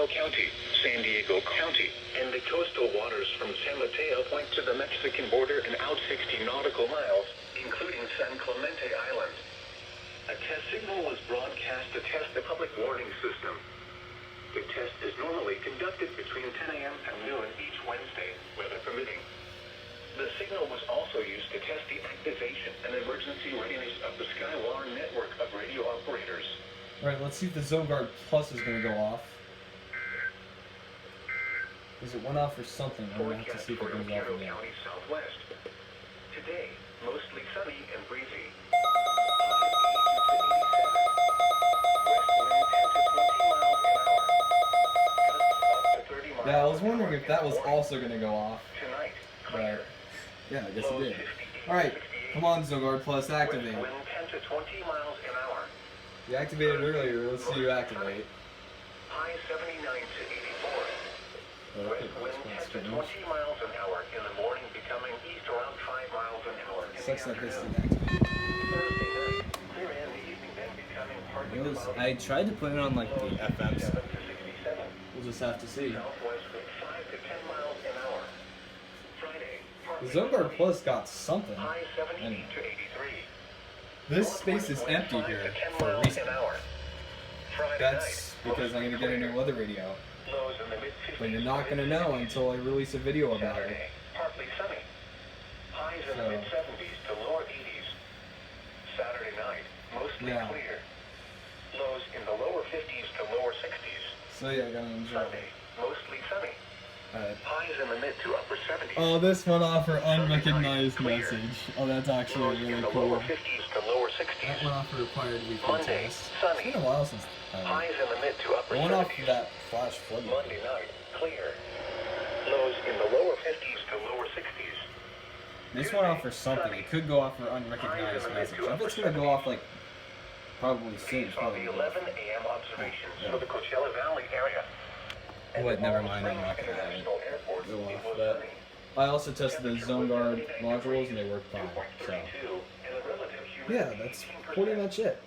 County, San Diego County, and the coastal waters from San Mateo point to the Mexican border and out 60 nautical miles, including San Clemente Island. A test signal was broadcast to test the public warning system. The test is normally conducted between 10 a.m. and noon each Wednesday, weather permitting. The signal was also used to test the activation and emergency readiness of the Skywire network of radio operators. Alright, let's see if the Zone Guard Plus is going to go off. Because it went off for something. I'm going to have to see if it goes off again. County Southwest. Today, mostly sunny and breezy. Yeah, I was wondering if that was also going to go off. Tonight, But, yeah, I guess it did. Alright, come on, Zone Guard Plus, activate. wind 10 to 20 miles an hour. You activated earlier, let's see you activate. High 79 to 84. West wind 10 to 20 miles an hour in the morning, becoming east around 5 miles an hour in the Sucks that this afternoon. didn't activate. Thursday night, clear in the evening, then becoming partly cloudy. I tried to put it on like the FMs. 7 to 67. We'll just have to see. Southwest wind 5 to 10 miles an hour. Friday, The partly Zone Guard cloudy. Plus got something. High 70 Anyway. to 83. This space is empty here for a reason. That's because I'm going to get a new weather radio. But you're not going to know until I release a video about it. Partly sunny. Highs in the So- mid-70s to lower 80s. Saturday night, mostly Yeah. clear. Lows in the lower 50s to lower 60s. So yeah, I got to enjoy it. Sunday, mostly sunny. Alright. Highs in the mid to upper 70s. Oh, this went off for unrecognized message. Oh, that's actually Lows in really the cool. lower 50s to lower 60s. That went off for required weekly Monday, test. It's sunny. been a while since Highs in the mid to upper I went off 70s. for that flash flood. Monday night, clear. Lows in the lower 50s to lower 60s. This went off for something. It could go off for unrecognized message. If it's going to go off like probably soon. These are the 11 a.m. observations for the Coachella Valley area. Oh, wait, never mind. I'm not going to have it International Airport, go it off was that. sunny. I also tested the Zone Guard modules and they work fine. So 2.32 and a relative yeah, humidity that's 18%. pretty much it.